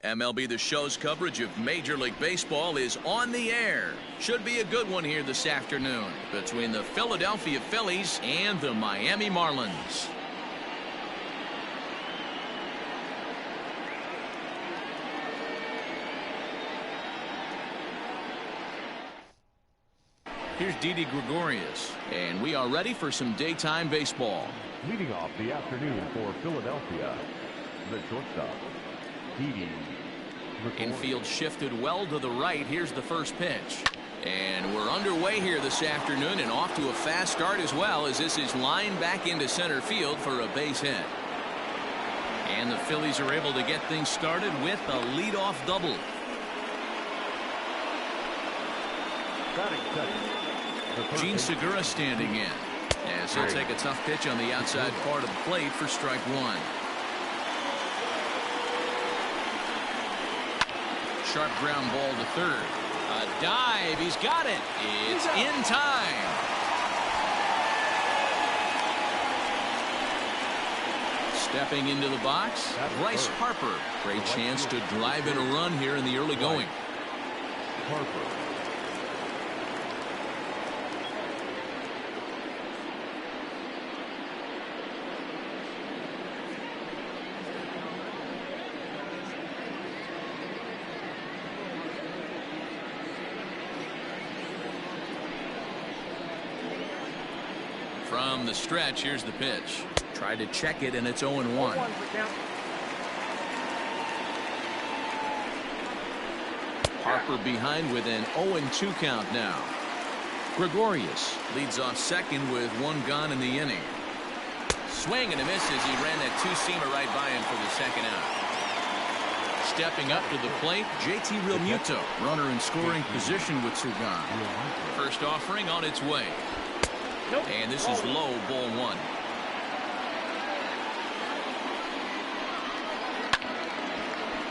MLB The Show's coverage of Major League Baseball is on the air. Should be a good one here this afternoon between the Philadelphia Phillies and the Miami Marlins. Here's Didi Gregorius, and we are ready for some daytime baseball. Leading off the afternoon for Philadelphia, the shortstop, Didi. Infield shifted well to the right. Here's the first pitch. And we're underway here this afternoon and off to a fast start as well, as this is lined back into center field for a base hit. And the Phillies are able to get things started with a leadoff double. Gene Segura standing in, as he'll take a tough pitch on the outside part of the plate for strike one. Sharp ground ball to third. A dive. He's got it. It's in time. Stepping into the box, Bryce Harper. Great chance to drive in a run here in the early going. Harper. From the stretch, here's the pitch. Tried to check it, and it's 0-1. Harper behind with an 0-2 count now. Gregorius leads off second with one gone in the inning. Swing and a miss as he ran that two-seamer right by him for the second out. Stepping up to the plate, JT Realmuto. Runner in scoring position with two gone. First offering on its way. And this is low, ball one.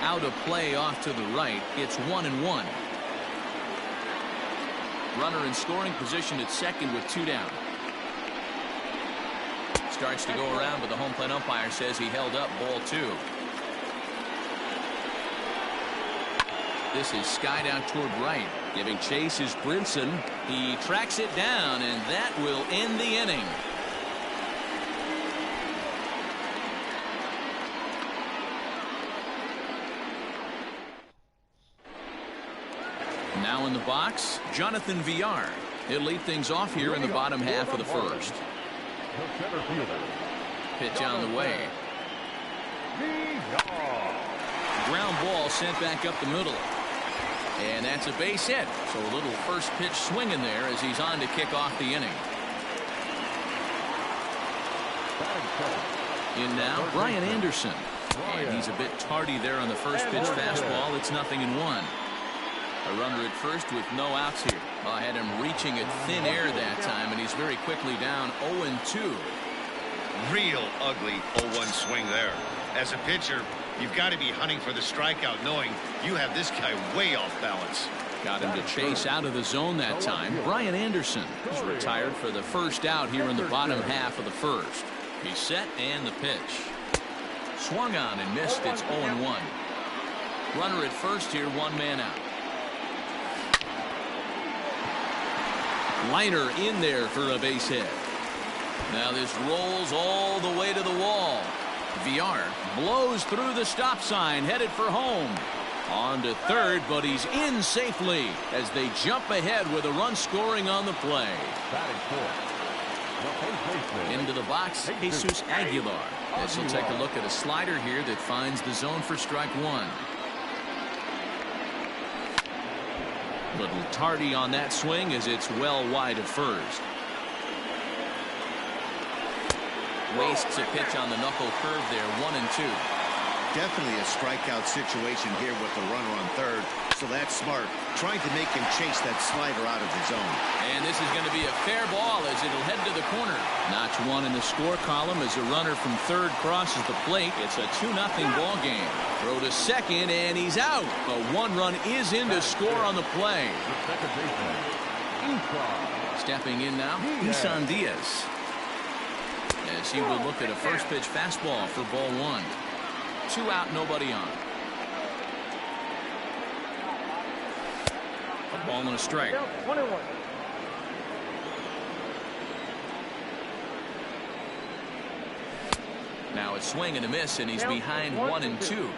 Out of play off to the right. It's 1-1. Runner in scoring position at second with two down. Starts to go around, but the home plate umpire says he held up ball two. This is skied out toward right. Giving chase is Brinson. He tracks it down, and that will end the inning. Now in the box, Jonathan Villar. He'll lead things off here in the bottom half of the first. Pitch on the way. Ground ball sent back up the middle. And that's a base hit. So a little first pitch swing in there as he's on to kick off the inning. In now, Brian Anderson. And he's a bit tardy there on the first pitch fastball. It's 0-1. A runner at first with no outs here. I had him reaching at thin air that time, and he's very quickly down 0-2. Real ugly 0-1 swing there. As a pitcher, you've got to be hunting for the strikeout, knowing you have this guy way off balance. Got him to chase out of the zone that time. Brian Anderson is retired for the first out here in the bottom half of the first. He's set and the pitch. Swung on and missed. It's 0-1. Runner at first here, one man out. Liner in there for a base hit. Now this rolls all the way to the wall. Villar blows through the stop sign, headed for home. On to third, but he's in safely as they jump ahead with a run scoring on the play. Into the box, Jesus Aguilar. As he'll take a look at a slider here that finds the zone for strike one. Little tardy on that swing as it's well wide of first. Wastes a pitch on the knuckle curve there, 1-2. Definitely a strikeout situation here with the runner on third, so that's smart. Trying to make him chase that slider out of the zone. And this is going to be a fair ball as it'll head to the corner. Notch one in the score column as a runner from third crosses the plate. It's a 2-0 ball game. Throw to second, and he's out. A one run is in to score on the play. Stepping in now, Isan Diaz. As he will look at a first pitch fastball for ball one. 2 out, nobody on. Ball and a strike. Now a swing and a miss, and he's behind 1-2.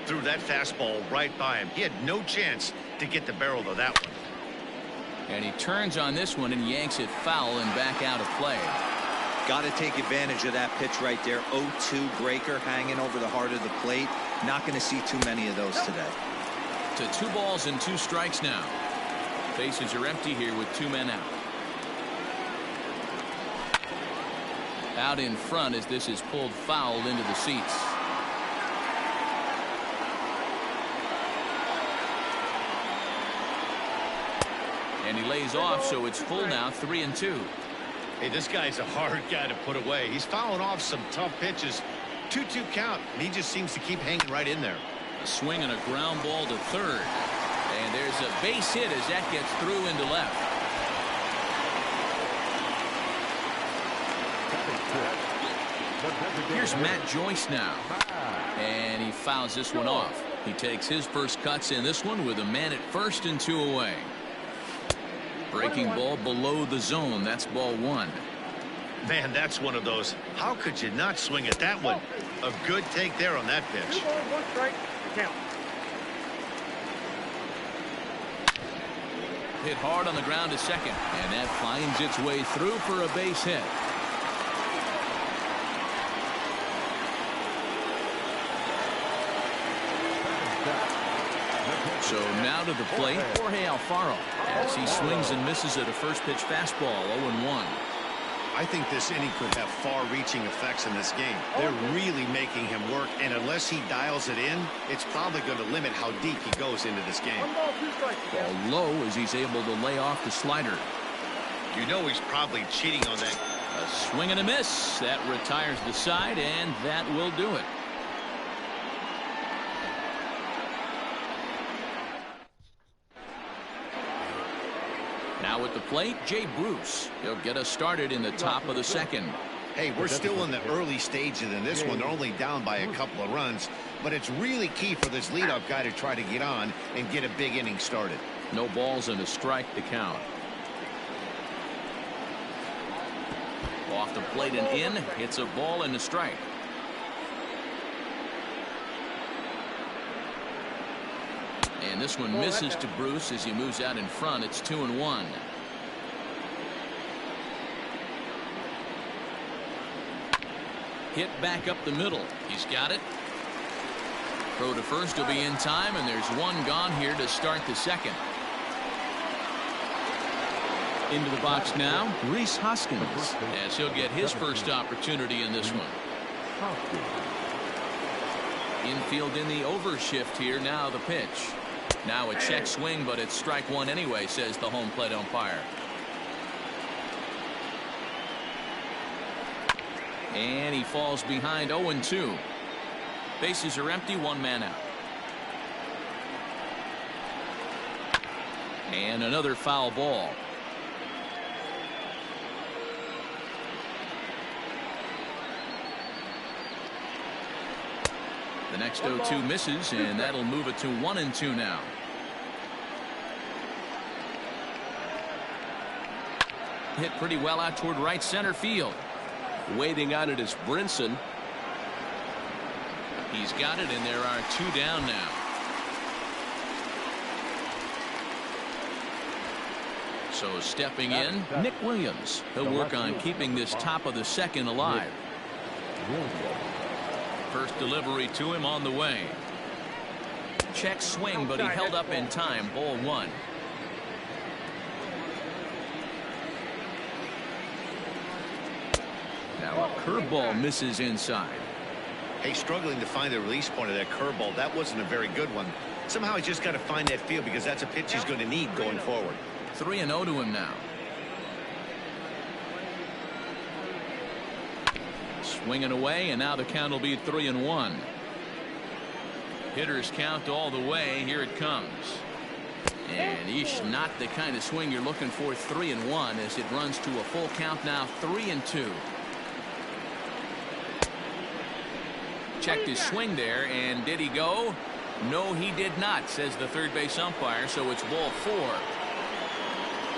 Threw that fastball right by him. He had no chance to get the barrel of that one. And he turns on this one and yanks it foul and back out of play. Got to take advantage of that pitch right there. 0-2 breaker hanging over the heart of the plate. Not going to see too many of those today. To 2 balls and 2 strikes now. Bases are empty here with 2 men out. Out in front as this is pulled foul into the seats. And he lays off, so it's full now, 3-2. Hey, this guy's a hard guy to put away. He's fouling off some tough pitches. 2-2 count, and he just seems to keep hanging right in there. A swing and a ground ball to third. And there's a base hit as that gets through into left. Here's Matt Joyce now. And he fouls this one off. He takes his first cuts in this one with a man at first and 2 away. Breaking ball below the zone. That's ball 1. Man, that's one of those. How could you not swing at that one? A good take there on that pitch. 2 balls, 1 strike, count. Hit hard on the ground to second. And that finds its way through for a base hit. So now to the plate, Jorge Alfaro, as he swings and misses at a first pitch fastball, 0-1. I think this inning could have far-reaching effects in this game. They're really making him work, and unless he dials it in, it's probably going to limit how deep he goes into this game. 1 ball, 2 strikes. Ball low as he's able to lay off the slider. You know he's probably cheating on that. A swing and a miss. That retires the side, and that will do it. Now at the plate, Jay Bruce. He'll get us started in the top of the second. Hey, we're still in the early stages in this one. They're only down by a couple of runs, but it's really key for this leadoff guy to try to get on and get a big inning started. No balls and a strike to count. Off the plate and in. It's a ball and a strike. And this one misses to Bruce as he moves out in front. It's 2-1. Hit back up the middle. He's got it. Throw to first will be in time, and there's 1 gone here to start the second. Into the box now, Rhys Hoskins, as he'll get his first opportunity in this one. Infield in the overshift here. Now the pitch. Now a check swing, but it's strike 1 anyway, says the home plate umpire. And he falls behind 0-2. Bases are empty, 1 man out. And another foul ball. The next 0-2 misses, and that'll move it to 1-2 now. Hit pretty well out toward right center field. Waiting on it is Brinson. He's got it, and there are 2 down now. So stepping in, Nick Williams. He'll work on keeping this top of the second alive. First delivery to him on the way. Check swing, but he held up in time. Ball 1. Now a curveball misses inside. Hey, struggling to find the release point of that curveball. That wasn't a very good one. Somehow he's just got to find that feel because that's a pitch he's going to need going forward. 3-0 to him now. Swinging away, and now the count will be 3-1. Hitters count all the way. Here it comes. And not the kind of swing you're looking for. 3-1 as it runs to a full count now. 3-2. Checked his swing there, and did he go? No, he did not, says the third base umpire, so it's ball 4.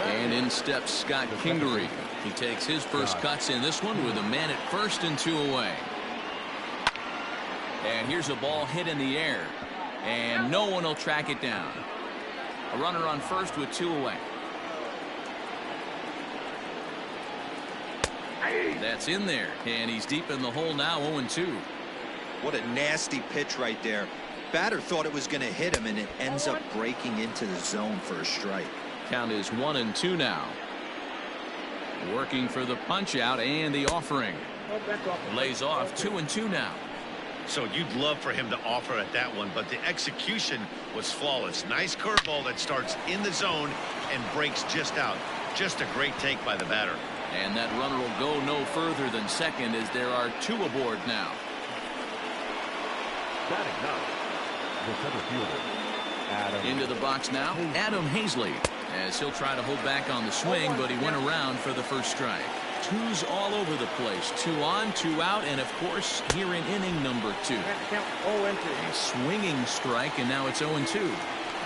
And in steps Scott Kingery. He takes his first cuts in this one with a man at first and 2 away. And here's a ball hit in the air. And no one will track it down. A runner on first with 2 away. That's in there. And he's deep in the hole now, 0-2. What a nasty pitch right there. Batter thought it was going to hit him, and it ends up breaking into the zone for a strike. Count is 1-2 now. Working for the punch out and the offering. Lays off 2-2 now. So you'd love for him to offer at that one, but the execution was flawless. Nice curveball that starts in the zone and breaks just out. Just a great take by the batter. And that runner will go no further than second as there are 2 aboard now. Batting now, the center fielder, Adam. Into the box now, Adam Hazley, as he'll try to hold back on the swing, but he went around for the first strike. 2s all over the place. 2 on, 2 out, and of course here in inning number 2. A swinging strike, and now it's 0-2.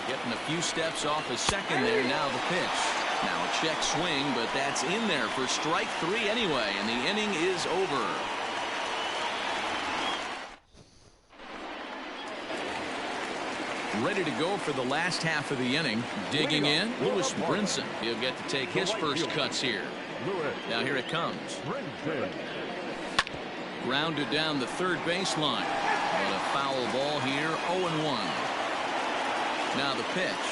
Getting a few steps off his second there. Now the pitch. Now a check swing, but that's in there for strike 3 anyway, and the inning is over. Ready to go for the last half of the inning. Digging in, Lewis Brinson. He'll get to take his first cuts here. Now here it comes. Grounded down the third baseline. But a foul ball here, 0-1. Now the pitch.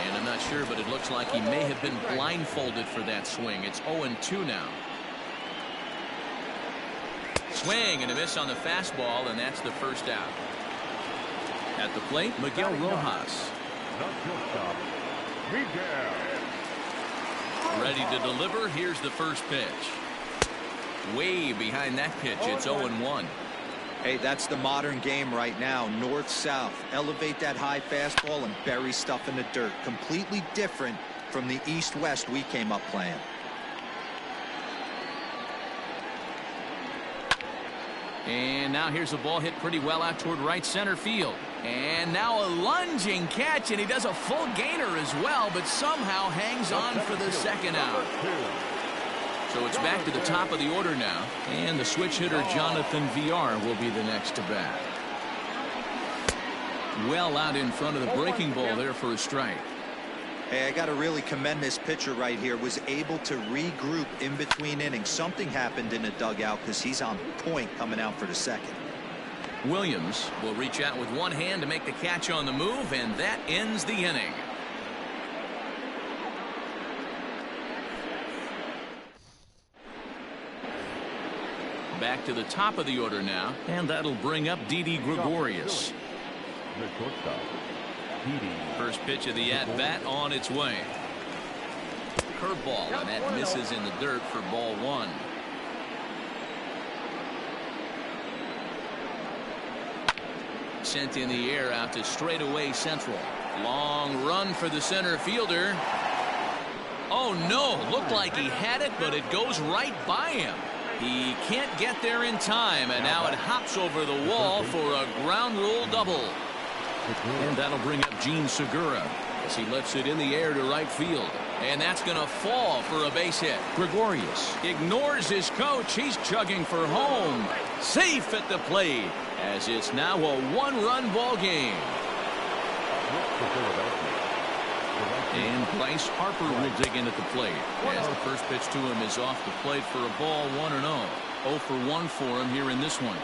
And I'm not sure, but it looks like he may have been blindfolded for that swing. It's 0-2 now. Swing and a miss on the fastball, and that's the first out. At the plate, Miguel Rojas. Ready to deliver. Here's the first pitch. Way behind that pitch. It's 0-1. Hey, that's the modern game right now. North-south. Elevate that high fastball and bury stuff in the dirt. Completely different from the east-west we came up playing. And now here's a ball hit pretty well out toward right center field. And now a lunging catch, and he does a full gainer as well, but somehow hangs on for the second out. So it's back to the top of the order now, and the switch hitter Jonathan VR will be the next to bat. Well out in front of the breaking ball there for a strike. Hey, I got to really commend this pitcher right here. Was able to regroup in between innings. Something happened in the dugout because he's on point coming out for the second. Williams will reach out with one hand to make the catch on the move, and that ends the inning. Back to the top of the order now, and that'll bring up Didi Gregorius. The shortstop, Didi. First pitch of the at-bat on its way. Curveball, and that misses in the dirt for ball 1. Sent in the air out to straightaway central. Long run for the center fielder. Oh no, looked like he had it, but it goes right by him. He can't get there in time, and now it hops over the wall for a ground rule double. And that'll bring up Gene Segura as he lifts it in the air to right field. And that's going to fall for a base hit. Gregorius ignores his coach. He's chugging for home. Safe at the plate, as it's now a one-run ball game. And Bryce Harper will dig in at the plate, as the first pitch to him is off the plate for a ball 1-0. 0 for 1 for him here in this one.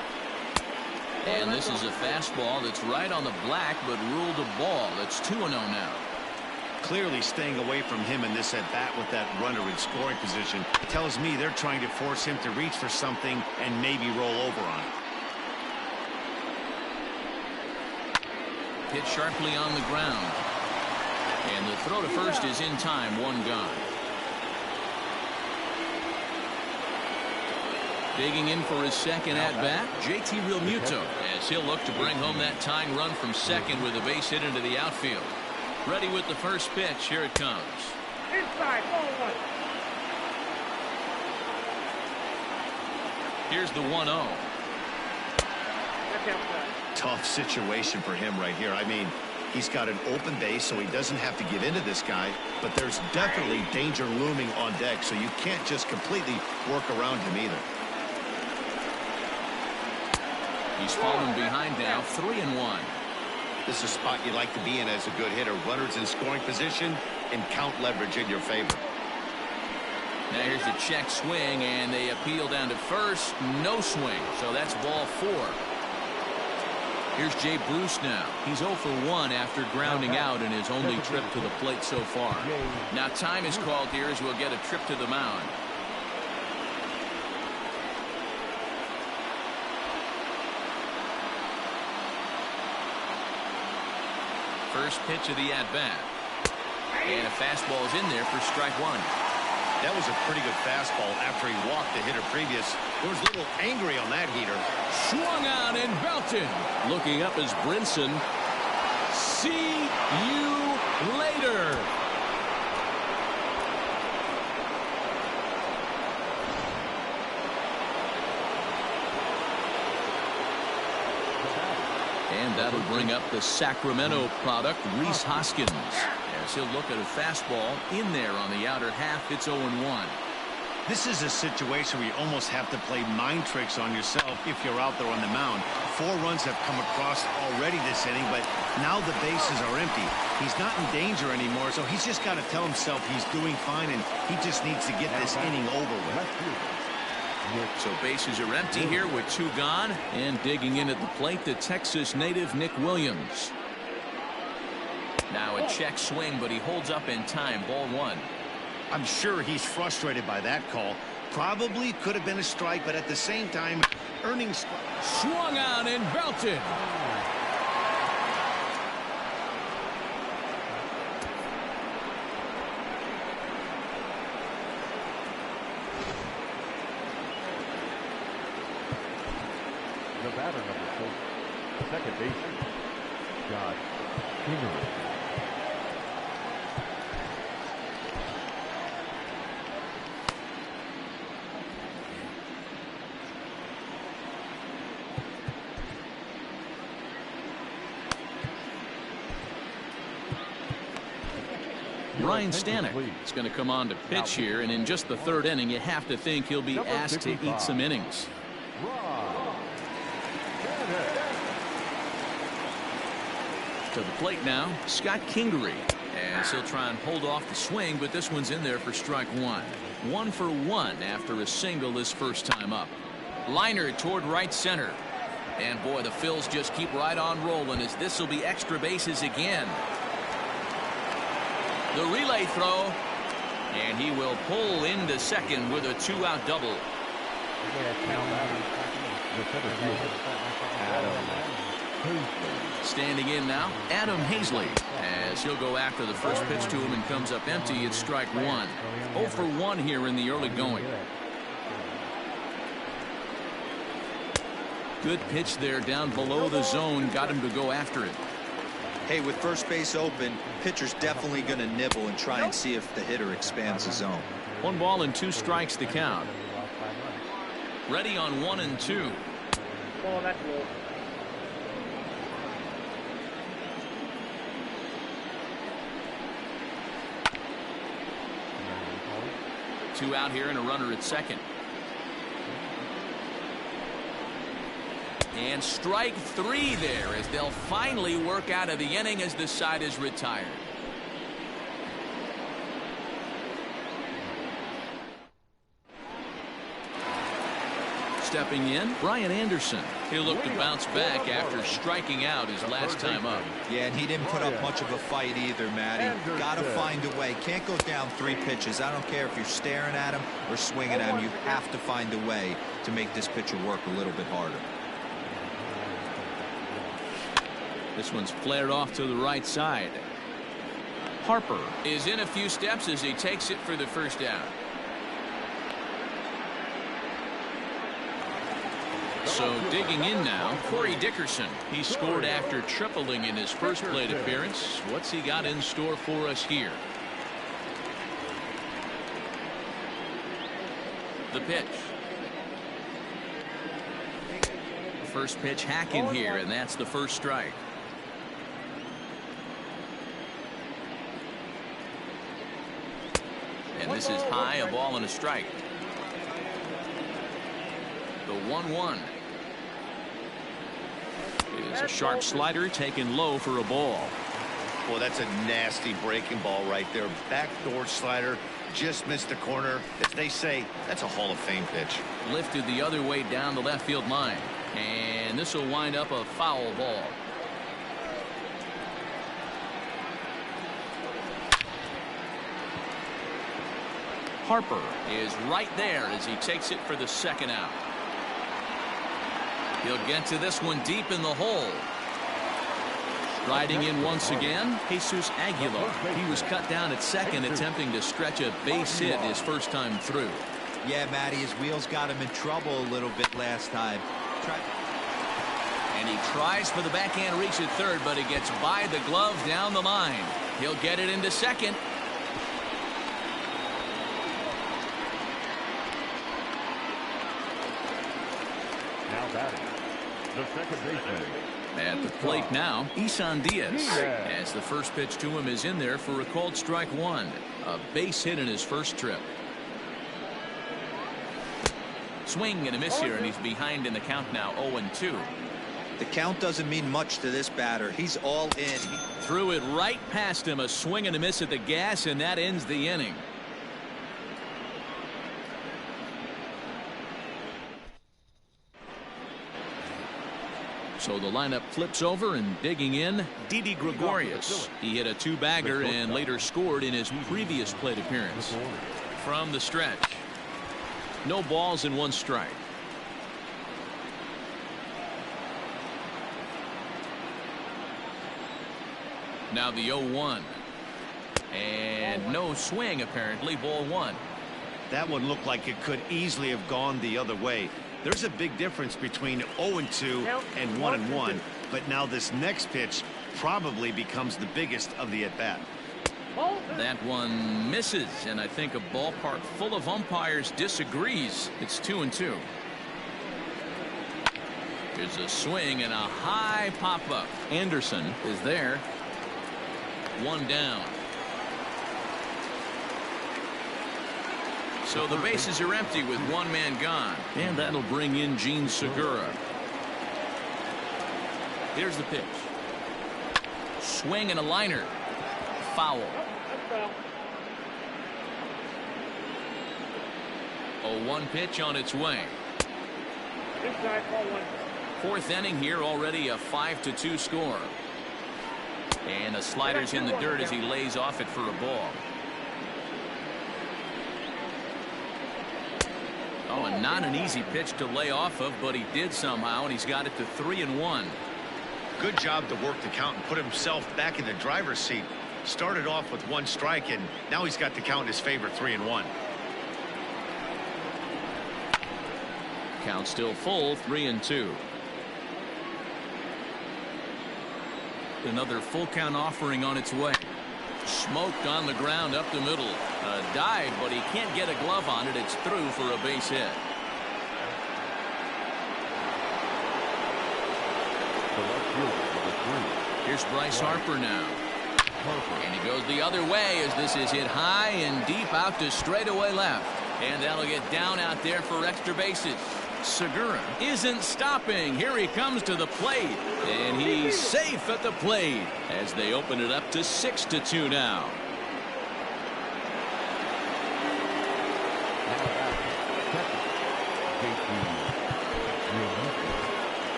And this is a fastball that's right on the black, but ruled a ball. It's 2-0 now. Clearly staying away from him in this at-bat with that runner in scoring position tells me they're trying to force him to reach for something and maybe roll over on it. Hit sharply on the ground. And the throw to first is in time. 1 gone. Digging in for his second at-bat, JT Realmuto, as he'll look to bring home that tying run from second with a base hit into the outfield. Ready with the first pitch. Here it comes. Inside, ball 1. Here's the 1-0. That's outside. Tough situation for him right here. I mean, he's got an open base, so he doesn't have to give into this guy, but there's definitely danger looming on deck, so you can't just completely work around him either. He's fallen behind now, 3-1. This is a spot you like to be in as a good hitter. Runners in scoring position and count leverage in your favor. Now here's the check swing, and they appeal down to first. No swing, so that's ball 4. Here's Jay Bruce now. He's 0 for 1 after grounding out in his only trip to the plate so far. Now time is called here as we'll get a trip to the mound. First pitch of the at-bat. And a fastball is in there for strike 1. That was a pretty good fastball after he walked the hitter previous. There was a little angry on that heater. Swung out and belted. Looking up is Brinson. See you later. And that'll bring up the Sacramento product, Rhys Hoskins. As he'll look at a fastball in there on the outer half. It's 0-1. This is a situation where you almost have to play mind tricks on yourself if you're out there on the mound. 4 runs have come across already this inning, but now the bases are empty. He's not in danger anymore, so he's just got to tell himself he's doing fine, and he just needs to get this inning over with. So bases are empty here with 2 gone, and digging in at the plate, the Texas native Nick Williams. Now a check swing, but he holds up in time. Ball 1. I'm sure he's frustrated by that call. Probably could have been a strike, but at the same time, earning swung out and belted. The batter number 4, second baseman, Josh Kingery. Ryan Stanek is going to come on to pitch here, and in just the 3rd inning, you have to think he'll be asked to eat some innings. To the plate now, Scott Kingery, as he'll try and hold off the swing, but this one's in there for strike 1. 1 for 1 after a single his first time up. Liner toward right center. And boy, the Phils just keep right on rolling as this will be extra bases again. The relay throw, and he will pull into second with a 2-out double. Standing in now, Adam Hazley, as he'll go after the first pitch to him and comes up empty. It's strike 1. 0 for 1 here in the early going. Good pitch there down below the zone, got him to go after it. Hey, with first base open, pitcher's definitely going to nibble and try and see if the hitter expands the zone. 1 ball and 2 strikes to count. Ready on 1 and 2. Oh, that's low. Two out here and a runner at second. And strike 3 there as they'll finally work out of the inning as the side is retired. Stepping in, Brian Anderson. He'll look to bounce back after striking out his last time up. Yeah, and he didn't put up much of a fight either, Matty. Got to find a way. Can't go down 3 pitches. I don't care if you're staring at him or swinging at him. You have to find a way to make this pitcher work a little bit harder. This one's flared off to the right side. Harper is in a few steps as he takes it for the first down. So digging in now, Corey Dickerson. He scored after tripling in his first plate appearance. What's he got in store for us here? The pitch. First pitch hacking here, and that's the first strike. And this is high, a ball and a strike. The 1-1 is a sharp slider taken low for a ball. Well, that's a nasty breaking ball right there. Backdoor slider, just missed the corner. As they say, that's a Hall of Fame pitch. Lifted the other way down the left field line. And this will wind up a foul ball. Harper is right there as he takes it for the second out. He'll get to this one deep in the hole. Riding in once again, Jesus Aguilar. He was cut down at second, attempting to stretch a base hit his first time through. Yeah, Matty, his wheels got him in trouble a little bit last time. And he tries for the backhand reach at third, but he gets by the glove down the line. He'll get it into second. Now batting, the second baseman. At the plate now, Isan Diaz. As the first pitch to him is in there for a called strike one. A base hit in his first trip. Swing and a miss here, and he's behind in the count now, 0-2. The count doesn't mean much to this batter. He's all in. Threw it right past him, a swing and a miss at the gas, and that ends the inning. So the lineup flips over, and digging in, Didi Gregorius. He hit a two-bagger and later scored in his previous plate appearance. From the stretch, no balls and one strike. Now the 0-1. And no swing, apparently. Ball one. That one looked like it could easily have gone the other way. There's a big difference between 0-2 and 1-1, but now this next pitch probably becomes the biggest of the at-bat. That one misses, and I think a ballpark full of umpires disagrees. It's 2-2. Here's a swing and a high pop-up. Anderson is there. One down. So the bases are empty with one man gone, and that'll bring in Gene Segura. Here's the pitch. Swing and a liner. Foul. 0-1 pitch on its way. Fourth inning here, already a 5-2 score. And the slider's in the dirt as he lays off it for a ball. Oh, and not an easy pitch to lay off of, but he did somehow, and he's got it to 3-1. Good job to work the count and put himself back in the driver's seat. Started off with one strike, and now he's got the count in his favor, 3-1. Count still full, 3-2. Another full count offering on its way. Smoked on the ground up the middle. A dive, but he can't get a glove on it. It's through for a base hit. Here's Bryce Harper now. And he goes the other way as this is hit high and deep out to straightaway left. And that'll get down out there for extra bases. Segura isn't stopping. Here he comes to the plate, and he's safe at the plate as they open it up to 6-2 now.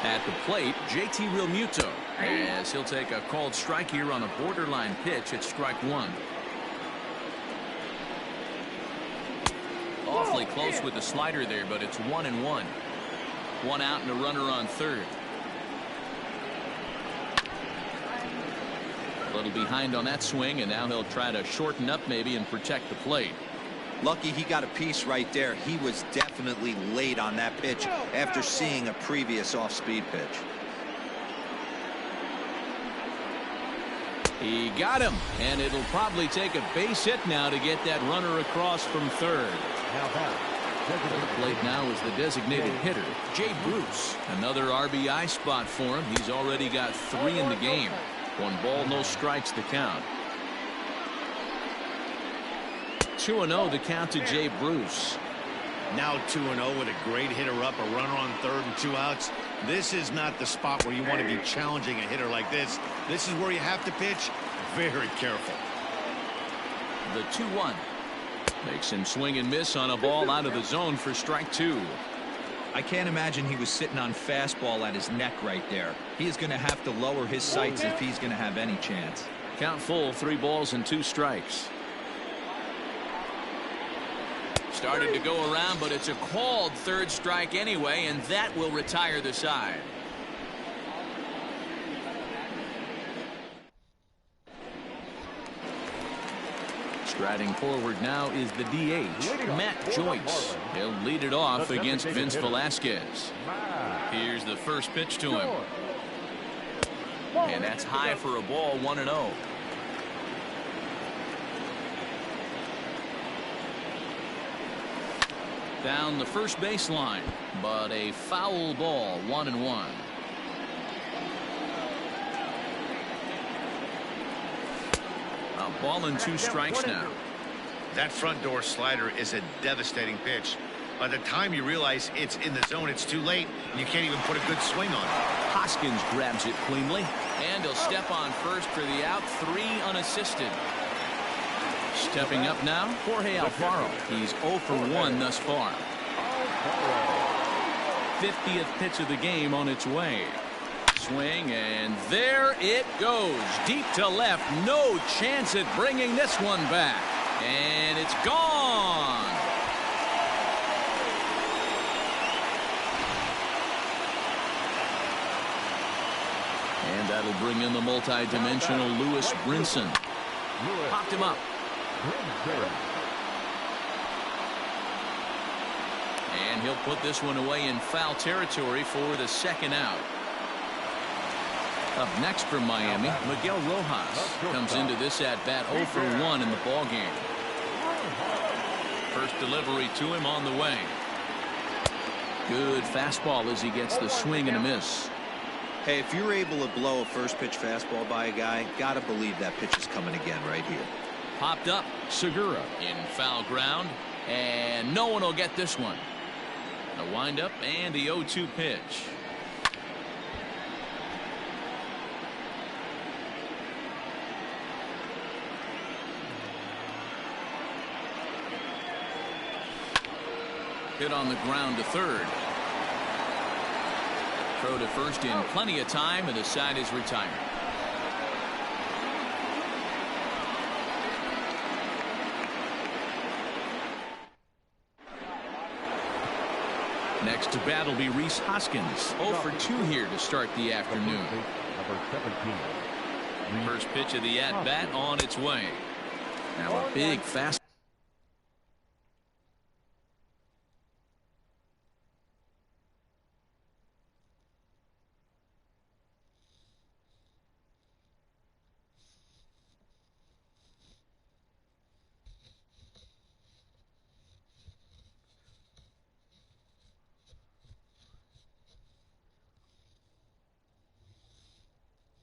At the plate, JT Realmuto, as he'll take a called strike here on a borderline pitch at strike one. Awfully close with the slider there, but it's 1-1. One out and a runner on third. A little behind on that swing, and now he'll try to shorten up maybe and protect the plate. Lucky he got a piece right there. He was definitely late on that pitch after seeing a previous off-speed pitch. He got him, and it'll probably take a base hit now to get that runner across from third. Now that. At the plate now is the designated hitter, Jay Bruce. Another RBI spot for him. He's already got 3 in the game. 1 ball, no strikes to count. 2-0 the count to Jay Bruce. Now 2-0 with a great hitter up, a runner on third and 2 outs. This is not the spot where you want to be challenging a hitter like this. This is where you have to pitch very careful. The 2-1 makes him swing and miss on a ball out of the zone for strike 2. I can't imagine he was sitting on fastball at his neck right there. He is going to have to lower his sights if he's going to have any chance. Count full, 3 balls and 2 strikes. Started to go around, but it's a called 3rd strike anyway, and that will retire the side. Striding forward now is the DH, Matt Joyce. He'll lead it off against Vince Velasquez. Here's the first pitch to him. And that's high for a ball, 1-0. Down the first baseline, but a foul ball, 1-1. A ball and 2 strikes now. That front door slider is a devastating pitch. By the time you realize it's in the zone, it's too late, and you can't even put a good swing on it. Hoskins grabs it cleanly, and he'll step on first for the out, 3 unassisted. Stepping up now, Jorge Alfaro. He's 0 for 1 thus far. 50th pitch of the game on its way. Swing, and there it goes. Deep to left. No chance at bringing this one back. And it's gone. And that'll bring in the multi-dimensional Lewis Brinson. Popped him up. And he'll put this one away in foul territory for the 2nd out. Up next for Miami, Miguel Rojas comes into this at bat 0 for 1 in the ball game. First delivery to him on the way. Good fastball as he gets the swing and a miss. Hey, if you're able to blow a first pitch fastball by a guy, gotta believe that pitch is coming again right here. Popped up, Segura in foul ground, and no one will get this one. A windup and the 0-2 pitch. Hit on the ground to third. Throw to first in plenty of time, and the side is retired. Next to bat will be Rhys Hoskins. 0 for 2 here to start the afternoon. Number 17. First pitch of the at-bat on its way. Now a big fast.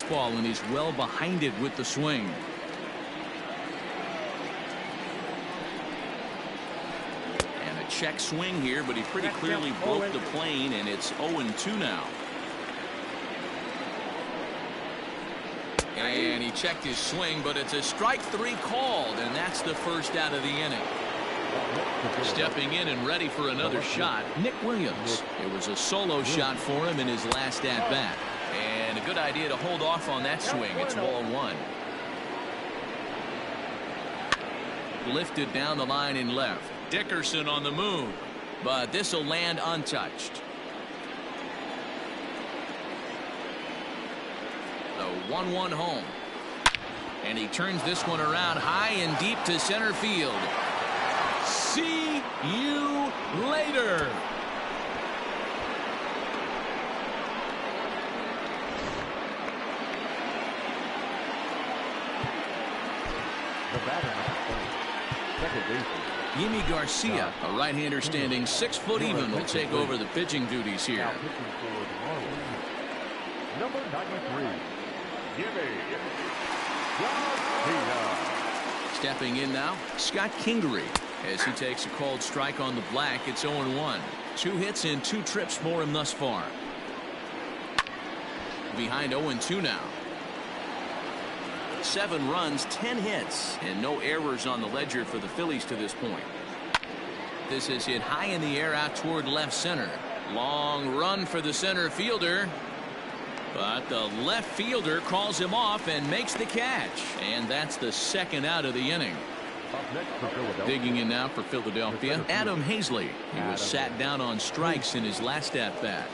Ball, and he's well behind it with the swing. And a check swing here, but he pretty clearly broke the plane, and it's 0-2 now. And he checked his swing, but it's a strike 3 called, and that's the first out of the inning. Stepping in and ready for another shot, Nick Williams. It was a solo shot for him in his last at-bat. And a good idea to hold off on that swing. It's ball 1. Lifted down the line in left. Dickerson on the move, but this will land untouched. The 1-1 home. And he turns this one around high and deep to center field. See you later. The batter, number 20. Second baseman, Yimi Garcia, a right-hander standing 6 foot even, will take over the pitching duties here. Now pitching for the Marlins, number 93, Yimi Garcia. Stepping in now, Scott Kingery, as he takes a called strike on the black. It's 0-1. 2 hits and 2 trips for him thus far. Behind 0-2 now. 7 runs, 10 hits, and no errors on the ledger for the Phillies to this point. This is hit high in the air out toward left center. Long run for the center fielder. But the left fielder calls him off and makes the catch. And that's the second out of the inning. Up next for Philadelphia. Digging in now for Philadelphia, Adam Hazley. He was sat down on strikes in his last at-bat.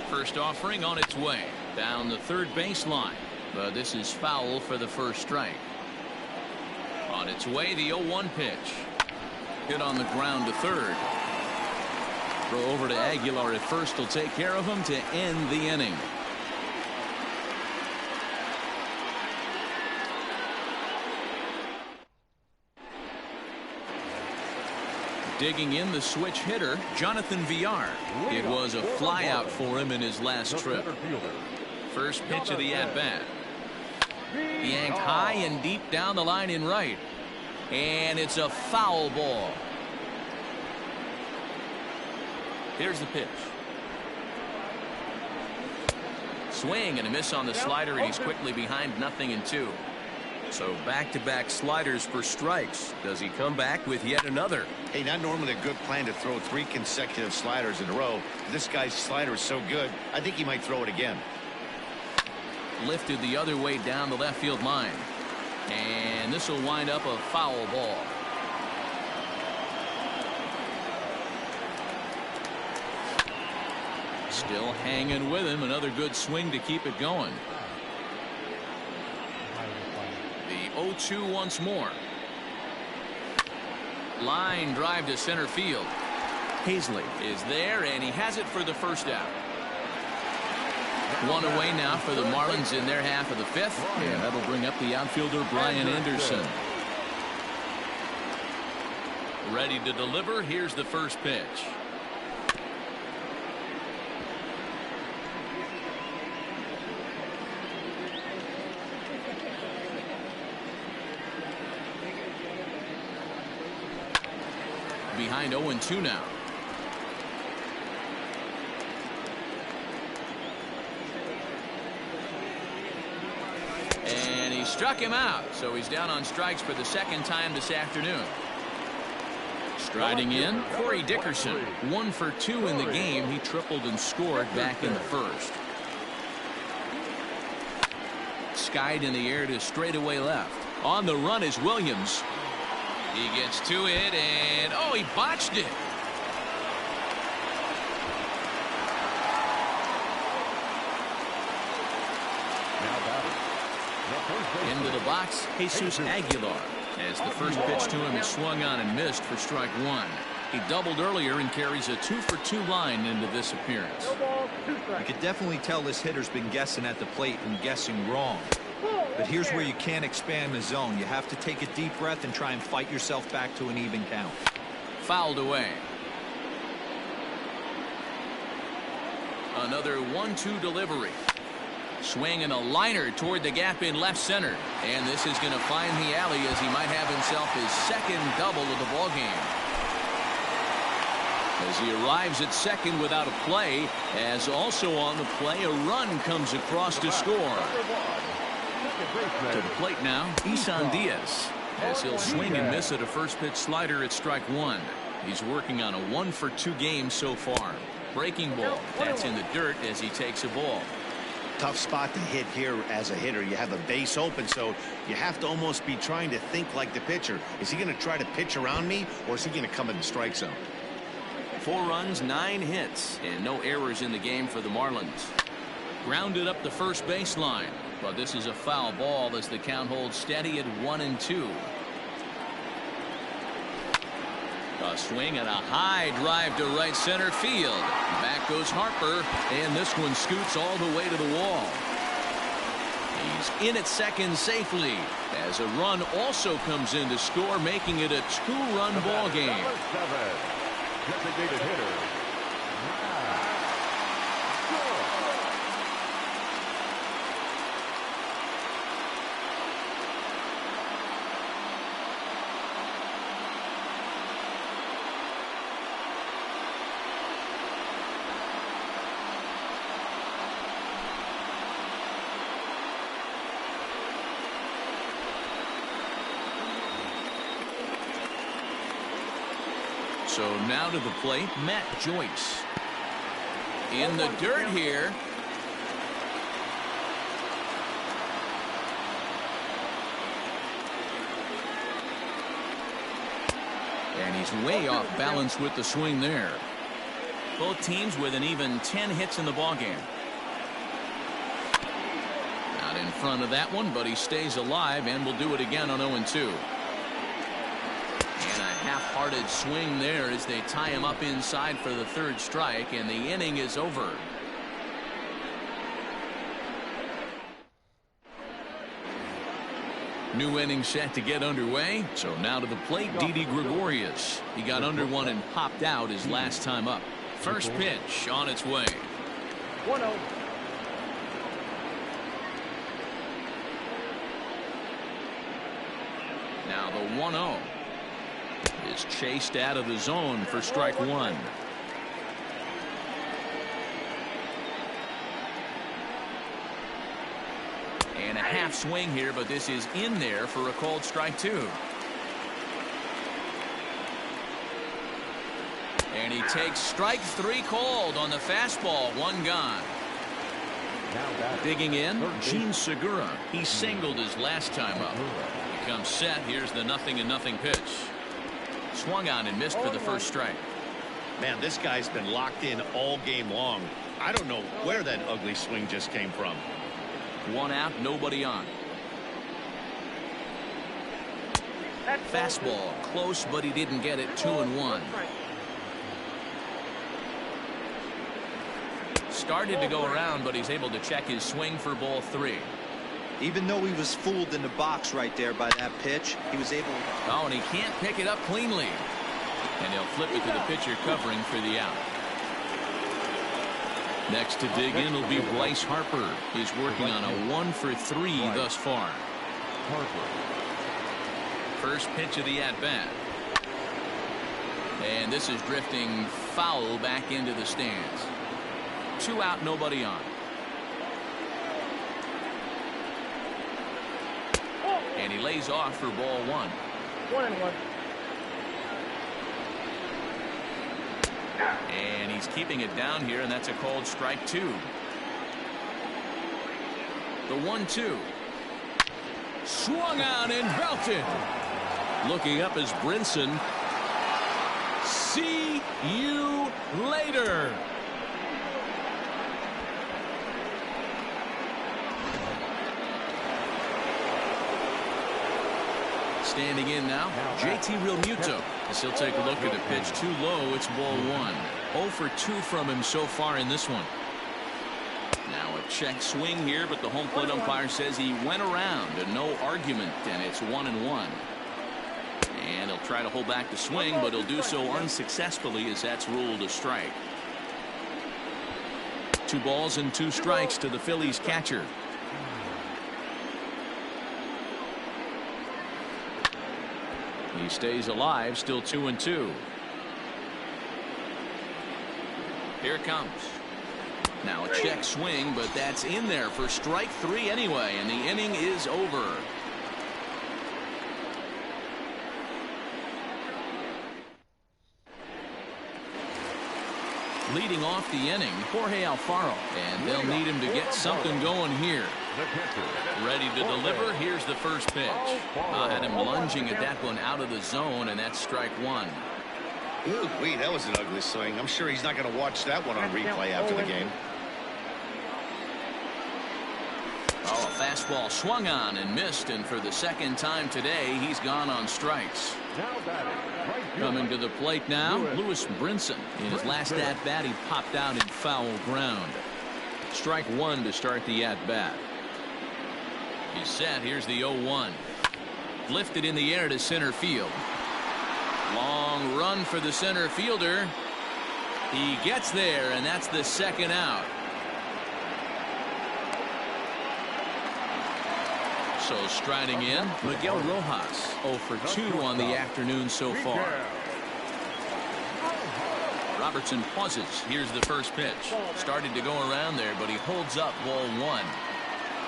First offering on its way. Down the third baseline. But this is foul for the first strike. On its way, the 0-1 pitch. Hit on the ground to third. Throw over to Aguilar at first will take care of him to end the inning. Digging in the switch hitter, Jonathan Villar. It was a flyout for him in his last trip. First pitch of the at-bat. Yanked high and deep down the line in right. And it's a foul ball. Here's the pitch. Swing and a miss on the slider, and he's quickly behind 0-2. So back-to-back sliders for strikes. Does he come back with yet another? Hey, not normally a good plan to throw 3 consecutive sliders in a row. This guy's slider is so good, I think he might throw it again. Lifted the other way down the left field line. And this will wind up a foul ball. Still hanging with him. Another good swing to keep it going. The 0-2 once more. Line drive to center field. Hazley is there, and he has it for the first out. 1 away now for the Marlins in their half of the 5th. And that'll bring up the outfielder Brian Anderson. Ready to deliver. Here's the first pitch. Behind 0-2 now. And he struck him out, so he's down on strikes for the second time this afternoon. Striding in, Corey Dickerson. 1 for 2 in the game. He tripled and scored back in the first. Skied in the air to straightaway left. On the run is Williams. He gets to it, and oh, he botched it. Into the box, Jesus Aguilar, as the first pitch to him is swung on and missed for strike 1. He doubled earlier and carries a 2-for-2 line into this appearance. You could definitely tell this hitter's been guessing at the plate and guessing wrong. But here's where you can't expand the zone. You have to take a deep breath and try and fight yourself back to an even count. Fouled away. Another 1-2 delivery. Swing and a liner toward the gap in left center. And this is going to find the alley as he might have himself his second double of the ballgame. As he arrives at second without a play, as also on the play, a run comes across to score. To the plate now, Isan Diaz, as he'll swing and miss at a first pitch slider at strike 1. He's working on a 1-for-2 game so far. Breaking ball. That's in the dirt as he takes a ball. Tough spot to hit here as a hitter. You have a base open, so you have to almost be trying to think like the pitcher. Is he going to try to pitch around me, or is he going to come in the strike zone? 4 runs, 9 hits, and no errors in the game for the Marlins. Grounded up the first baseline, but this is a foul ball as the count holds steady at 1-2. A swing and a high drive to right center field. Back goes Harper, and this one scoots all the way to the wall. He's in at second safely as a run also comes in to score, making it a 2-run ball game. Designated hitter. So now to the plate, Matt Joyce. In the dirt here. And he's way off balance with the swing there. Both teams with an even 10 hits in the ballgame. Not in front of that one, but he stays alive and will do it again on 0-2. Half-hearted swing there as they tie him up inside for the third strike, and the inning is over. New inning set to get underway. So now to the plate, Didi Gregorius. He got under one and popped out his last time up. First pitch on its way. 1-0. Now the 1-0. Is chased out of the zone for strike one. And a half swing here, but this is in there for a called strike two. And he takes strike three called on the fastball. One gone. Digging in, Gene Segura. He singled his last time up. He comes set. Here's the 0-0 pitch. Swung on and missed for the first strike. Man, this guy's been locked in all game long. I don't know where that ugly swing just came from. One out, nobody on. Fastball close, but he didn't get it. 2-1. Started to go around, but he's able to check his swing for ball three. Even though he was fooled in the box right there by that pitch, he was able. Oh, and he can't pick it up cleanly. And he'll flip it to the pitcher covering for the out. Next to dig in will be Bryce Harper. He's working on a 1-for-3 thus far. First pitch of the at-bat. And this is drifting foul back into the stands. 2 out, nobody on. And he lays off for ball one. 1-1. And he's keeping it down here, and that's a called strike two. The 1-2. Swung on and belted. Looking up is Brinson. See you later. Standing in now, JT Realmuto. As he'll take a look at the pitch too low. It's ball one. 0 for 2 from him so far in this one. Now a check swing here, but the home plate umpire says he went around and no argument, and it's 1-1. And he'll try to hold back the swing, but he'll do so unsuccessfully as that's ruled a strike. 2 balls and 2 strikes to the Phillies catcher. He stays alive, still 2-2. Here it comes. Now a check swing, but that's in there for strike 3 anyway, and the inning is over. Leading off the inning, Jorge Alfaro, and they'll need him to get something going here. Ready to deliver. Here's the first pitch. Had him lunging at that one out of the zone, and that's strike 1. Ooh, wait, that was an ugly swing. I'm sure he's not going to watch that one on replay after the game. Oh, a fastball swung on and missed, and for the second time today, he's gone on strikes. Coming to the plate now, Lewis Brinson. In his last at-bat, he popped out in foul ground. Strike 1 to start the at-bat. He's set. Here's the 0-1. Lifted in the air to center field. Long run for the center fielder. He gets there, and that's the second out. So striding in, Miguel Rojas, 0 for 2 on the afternoon so far. Robertson pauses. Here's the first pitch. Started to go around there, but he holds up ball 1.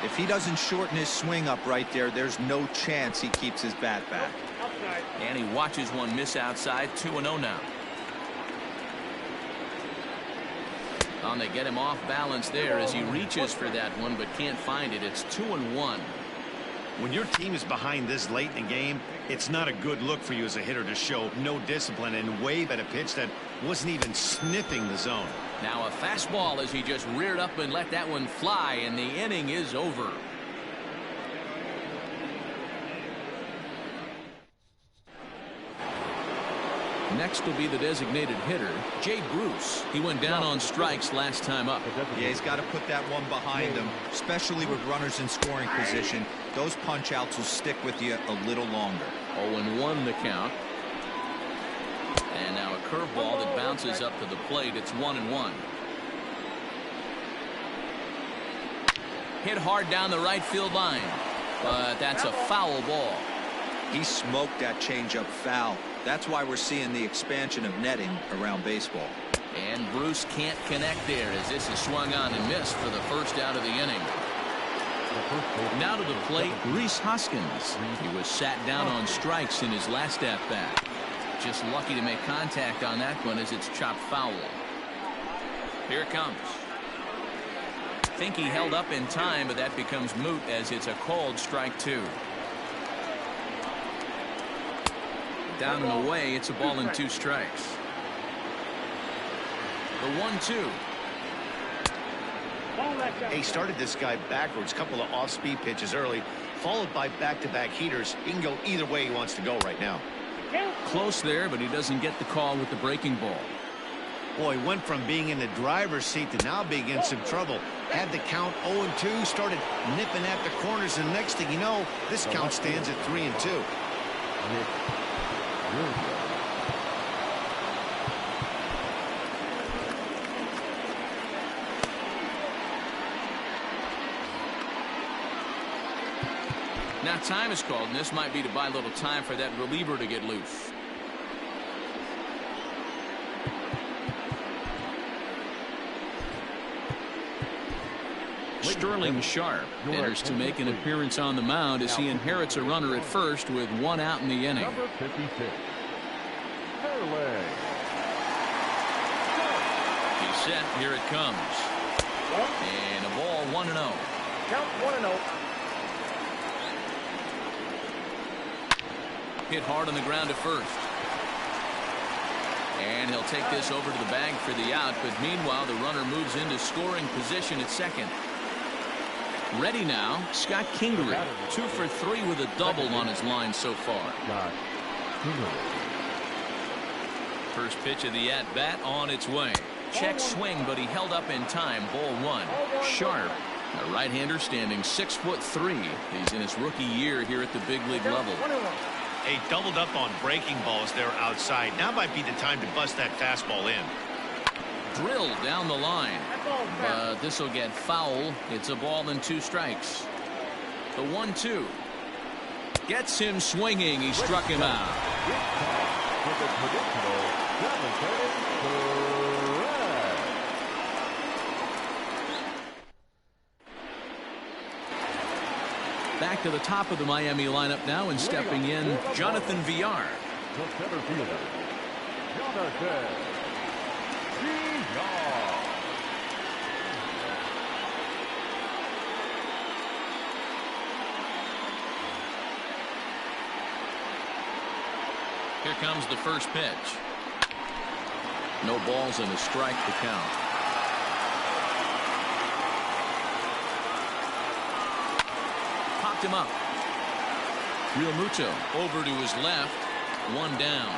If he doesn't shorten his swing up right there, there's no chance he keeps his bat back. And he watches one miss outside. 2-0 now. And they get him off balance there as he reaches for that one but can't find it. It's 2-1. When your team is behind this late in the game, it's not a good look for you as a hitter to show no discipline and wave at a pitch that wasn't even sniffing the zone. Now a fastball as he just reared up and let that one fly, and the inning is over. Next will be the designated hitter, Jay Bruce. He went down on strikes last time up. Yeah, he's got to put that one behind him, especially with runners in scoring position. Those punch outs will stick with you a little longer. 0-1 the count. And now a curveball that bounces up to the plate. It's 1-1. Hit hard down the right field line, but that's a foul ball. He smoked that changeup foul. That's why we're seeing the expansion of netting around baseball. And Bruce can't connect there as this is swung on and missed for the first out of the inning. Now to the plate, Rhys Hoskins. He was sat down on strikes in his last at-bat. Just lucky to make contact on that one as it's chopped foul. Here it comes. Think he held up in time, but that becomes moot as it's a called strike 2. Down and away, it's a ball and 2 strikes. The 1-2. He started this guy backwards, couple of off-speed pitches early, followed by back-to-back heaters. He can go either way he wants to go right now. Close there, but he doesn't get the call with the breaking ball. Boy, went from being in the driver's seat to now being in some trouble. Had the count 0-2, started nipping at the corners, and next thing you know, this count stands at 3-2. Now time is called, and this might be to buy a little time for that reliever to get loose. Sterling Sharp enters to make an appearance on the mound as he inherits a runner at first with 1 out in the inning. Number 56. He's set. Here it comes. And a ball 1-0. Count 1-0. Hit hard on the ground at first. And he'll take this over to the bag for the out, but meanwhile the runner moves into scoring position at second. Ready now, Scott Kingery, 2 for 3 with a double on his line so far. First pitch of the at-bat on its way. Check swing, but he held up in time. Ball 1. Sharp, a right-hander standing 6'3". He's in his rookie year here at the big league level. Hey, doubled up on breaking balls there outside. Now might be the time to bust that fastball in. Drilled down the line, but this will get foul. It's a ball and 2 strikes. The 1-2 gets him swinging. He struck him out. Back to the top of the Miami lineup now, and stepping in, Jonathan Villar. The center fielder, Jonathan Villar. Here comes the first pitch. No balls and a strike to count. Popped him up. Real Muto over to his left. 1 down.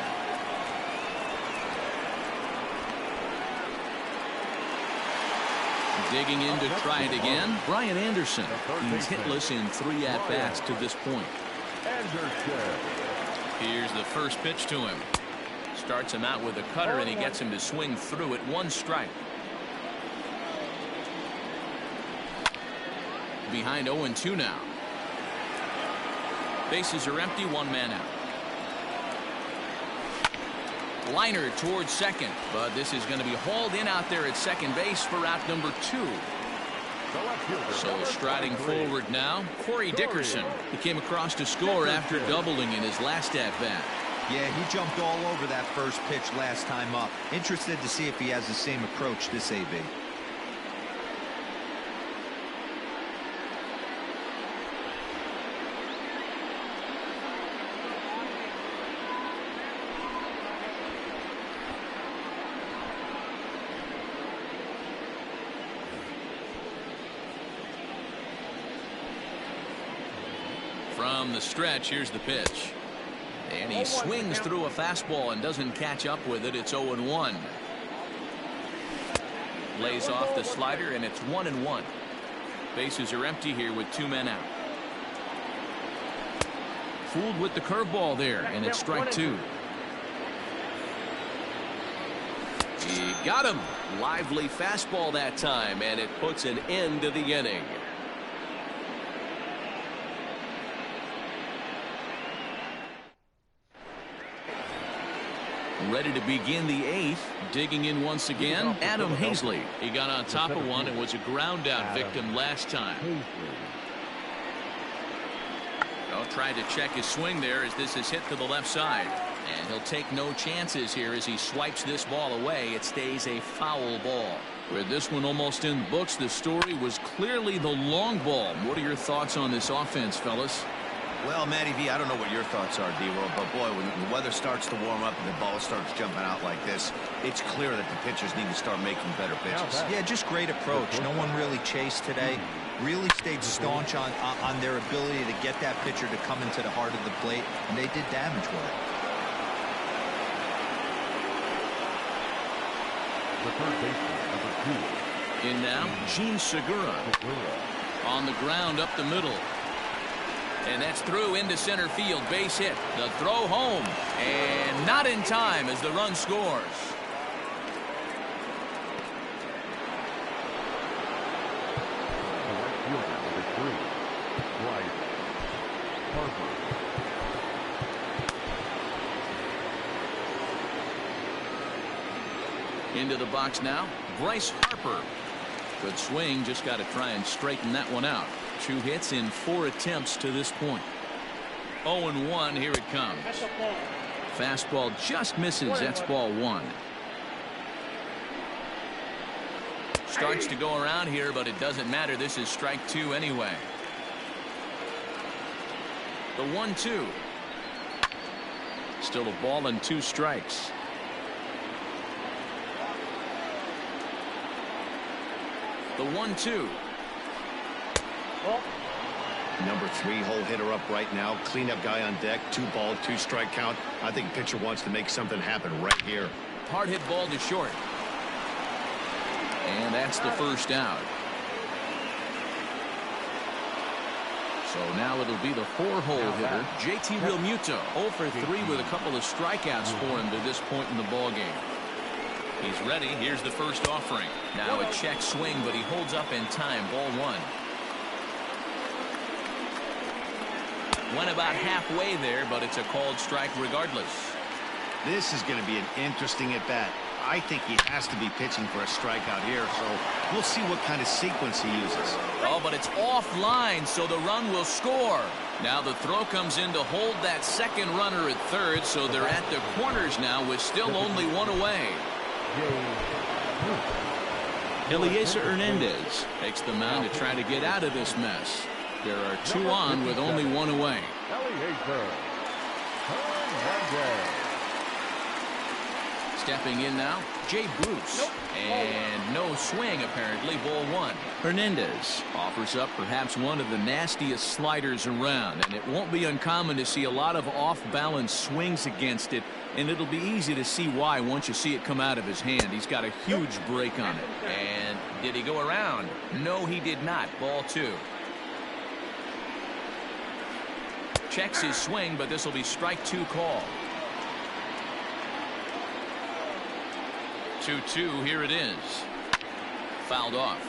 Digging in to try it again, Brian Anderson. He's hitless in 3 at-bats to this point. Here's the first pitch to him. Starts him out with a cutter, and he gets him to swing through it. 1 strike. Behind 0-2 now. Bases are empty, 1 man out. Liner towards second, but this is going to be hauled in out there at second base for out number 2. So striding forward now, Corey Dickerson. He came across to score after doubling in his last at-bat. Yeah, he jumped all over that first pitch last time up. Interested to see if he has the same approach this AB. From the stretch, here's the pitch. And he swings through a fastball and doesn't catch up with it. It's 0-1. Lays off the slider, and it's 1-1. Bases are empty here with 2 men out. Fooled with the curveball there, and it's strike 2. He got him. Lively fastball that time, and it puts an end to the inning. Ready to begin the 8th. Digging in once again, Adam Hazley. He got on top of one and was a ground out victim last time. Tried to check his swing there as this is hit to the left side. And he'll take no chances here as he swipes this ball away. It stays a foul ball. With this one almost in the books, the story was clearly the long ball. What are your thoughts on this offense, fellas? Well, Matty V, I don't know what your thoughts are, D-Roll, but boy, when the weather starts to warm up and the ball starts jumping out like this, it's clear that the pitchers need to start making better pitches. Yeah, just great approach. No one really chased today. Really stayed staunch on their ability to get that pitcher to come into the heart of the plate, and they did damage with it. The third baseman, number 2. In now, Gene Segura. On the ground up the middle. And that's through into center field. Base hit. The throw home. And not in time as the run scores. The right fielder, number 3. Bryce Harper. Into the box now, Bryce Harper. Good swing, just got to try and straighten that one out. 2 hits in 4 attempts to this point. 0-1, here it comes. Fastball just misses. That's ball 1. Starts to go around here, but it doesn't matter. This is strike 2 anyway. The 1-2. Still a ball and 2 strikes. The 1-2. Number 3 hole hitter up right now. Cleanup guy on deck. 2 ball, 2 strike count. I think pitcher wants to make something happen right here. Hard hit ball to short. And that's the first out. So now it'll be the 4-hole hitter, JT Realmuto. 0 for 3 with a couple of strikeouts for him to this point in the ballgame. He's ready. Here's the first offering. Now a check swing, but he holds up in time. Ball 1. Went about halfway there, but it's a called strike regardless. This is going to be an interesting at-bat. I think he has to be pitching for a strikeout here, so we'll see what kind of sequence he uses. Oh, but it's offline, so the run will score. Now the throw comes in to hold that second runner at third, so they're at the corners now with still only 1 away. Eliezer Hernandez takes the mound to try to get out of this mess. There are 2 on with only 1 away. Stepping in now, Jay Bruce. And no swing, apparently. Ball one. Hernandez offers up perhaps one of the nastiest sliders around, and it won't be uncommon to see a lot of off-balance swings against it, and it'll be easy to see why once you see it come out of his hand. He's got a huge break on it. And did he go around? No, he did not. Ball two. Checks his swing, but this will be strike two call. 2-2, here it is. Fouled off.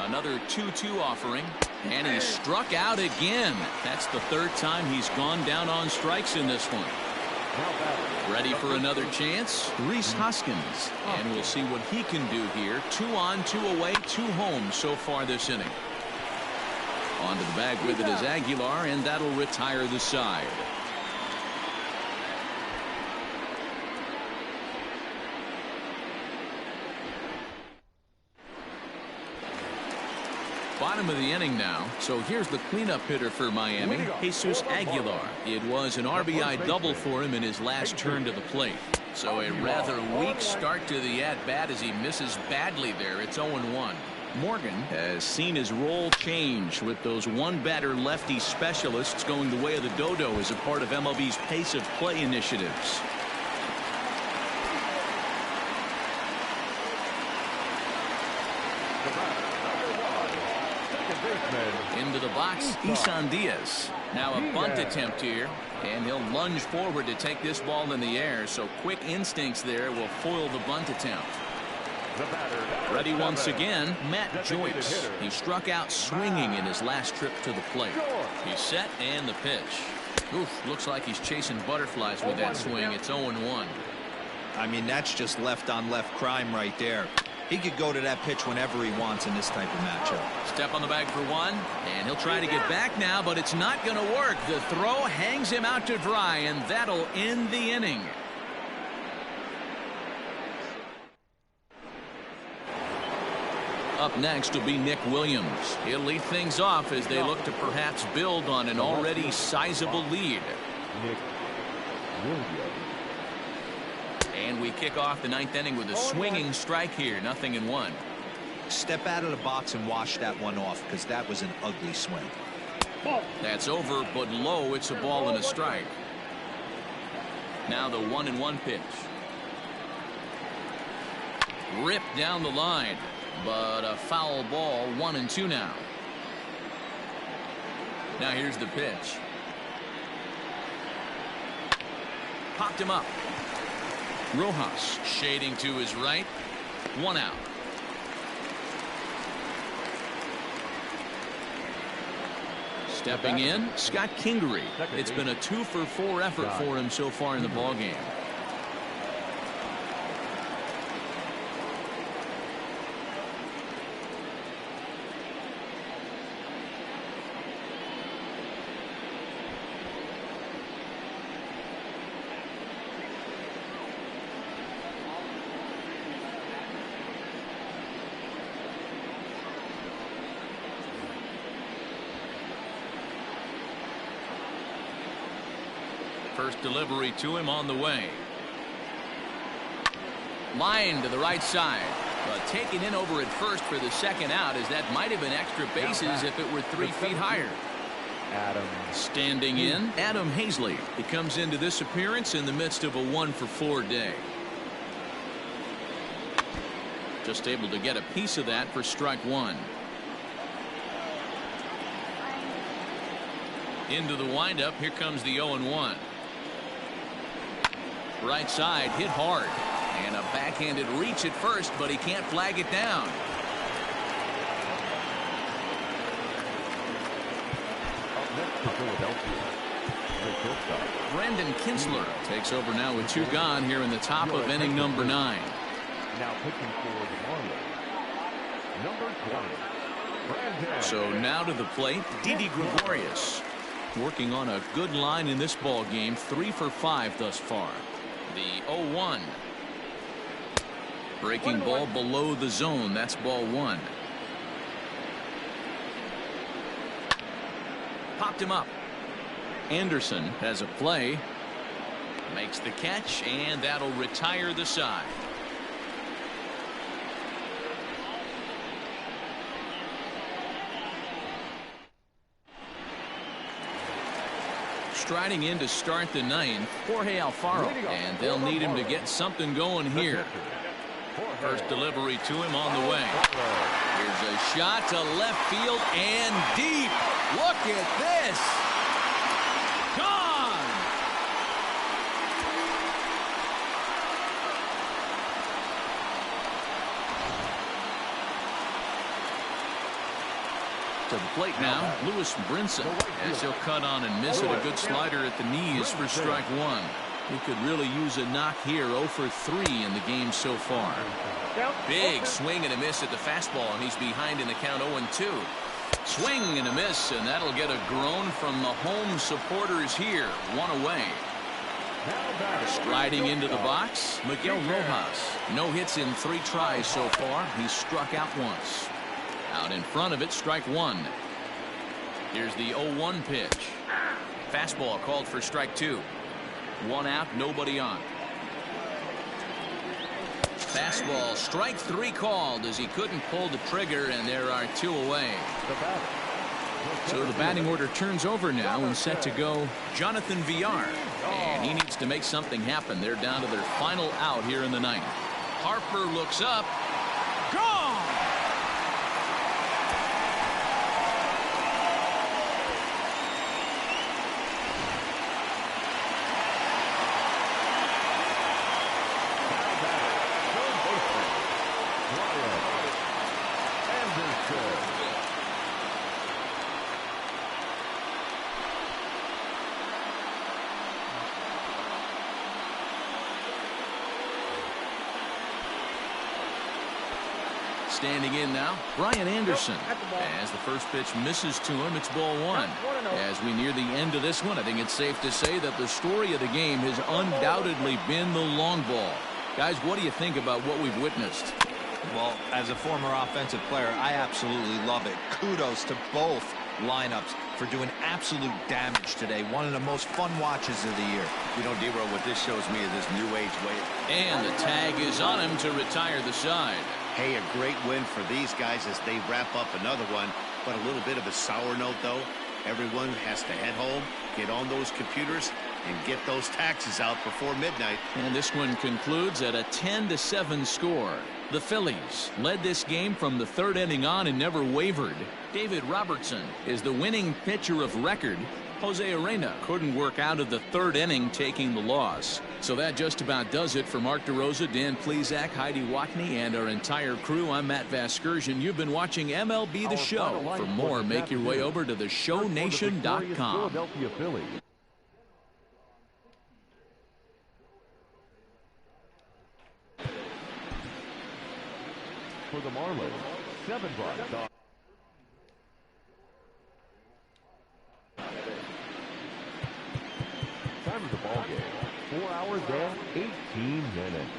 Another 2-2 offering, and he struck out again. That's the third time he's gone down on strikes in this one. Ready for another chance? Rhys Hoskins, and we'll see what he can do here. 2 on, 2 away, 2 home so far this inning. Onto the bag with it is Aguilar, and that'll retire the side. Bottom of the inning now, so here's the cleanup hitter for Miami, Jesus Aguilar. It was an RBI double for him in his last turn to the plate. So a rather weak start to the at-bat as he misses badly there. It's 0-1. Morgan has seen his role change with those one-batter lefty specialists going the way of the dodo as a part of MLB's pace of play initiatives. Into the box, Isan Diaz. Now a bunt attempt here, and he'll lunge forward to take this ball in the air, so quick instincts there will foil the bunt attempt. Ready once again, Matt Joyce. He struck out swinging in his last trip to the plate. He's set, and the pitch. Oof, looks like he's chasing butterflies with that swing. It's 0-1. I mean, that's just left-on-left crime right there. He could go to that pitch whenever he wants in this type of matchup. Step on the bag for one, and he'll try to get back now, but it's not going to work. The throw hangs him out to dry, and that'll end the inning. Up next will be Nick Williams. He'll lead things off as they look to perhaps build on an already sizable lead. Nick Williams. And we kick off the 9th inning with a swinging strike here. 0-1. Step out of the box and wash that one off, because that was an ugly swing. That's over, but low. It's a ball and a strike. Now the 1-1 pitch. Ripped down the line, but a foul ball. 1-2 now. Now here's the pitch. Popped him up. Rojas shading to his right. 1 out. Stepping in, Scott Kingery. It's been a 2-for-4 effort for him so far in the ballgame. First delivery to him on the way. Line to the right side, but taken in over at first for the second out, as that might have been extra bases if it were 3 feet higher. Standing in, Adam Hazley. He comes into this appearance in the midst of a 1-for-4 day. Just able to get a piece of that for strike one. Into the windup. Here comes the 0-1. Right side, hit hard, and a backhanded reach at first, but he can't flag it down. Up next for Philadelphia, the shortstop. Brendan Kinsler takes over now with 2 gone here in the top of inning number 9. Now pitching for the Marlins, number 20. Brandon. So now to the plate, Didi Gregorius, working on a good line in this ball game. 3 for 5 thus far. The 0-1. Breaking ball below the zone. That's ball 1. Popped him up. Anderson has a play. Makes the catch, and that'll retire the side. Striding in to start the ninth, Jorge Alfaro, and they'll need him to get something going here. First delivery to him on the way. Here's a shot to left field and deep. Look at this. Gone. To the plate now, Lewis Brinson, as he'll cut on and miss it. A good slider at the knees for strike one. He could really use a knock here. 0 for 3 in the game so far. Big swing and a miss at the fastball, and he's behind in the count 0-2. Swing and a miss, and that'll get a groan from the home supporters here. 1 away. Striding into the box, Miguel Rojas. No hits in 3 tries so far. He's struck out once. Out in front of it, strike one. Here's the 0-1 pitch. Fastball called for strike 2. 1 out, nobody on. Fastball, strike 3 called as he couldn't pull the trigger, and there are 2 away. So the batting order turns over now and set to go Jonathan Villar. And he needs to make something happen. They're down to their final out here in the ninth. Harper looks up. Gone! Standing in now, Brian Anderson. As the first pitch misses to him, it's ball 1. As we near the end of this one, I think it's safe to say that the story of the game has undoubtedly been the long ball. Guys, what do you think about what we've witnessed? Well, as a former offensive player, I absolutely love it. Kudos to both lineups for doing absolute damage today. One of the most fun watches of the year. You know, D-Row, what this shows me is this new age way. And the tag is on him to retire the side. Hey, a great win for these guys as they wrap up another one. But a little bit of a sour note, though. Everyone has to head home, get on those computers, and get those taxes out before midnight. And this one concludes at a 10-7 score. The Phillies led this game from the 3rd inning on and never wavered. David Robertson is the winning pitcher of record. Jose Arena couldn't work out of the 3rd inning, taking the loss. So that just about does it for Mark DeRosa, Dan Plesac, Heidi Watney, and our entire crew. I'm Matt Vasgersian. You've been watching MLB The Show. For more, make your way over to theshownation.com. Philadelphia Phillies. For the Marlins, 7 runs. Time of the ball game, 4 hours and 18 minutes.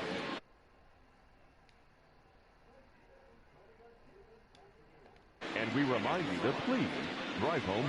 And we remind you to please drive home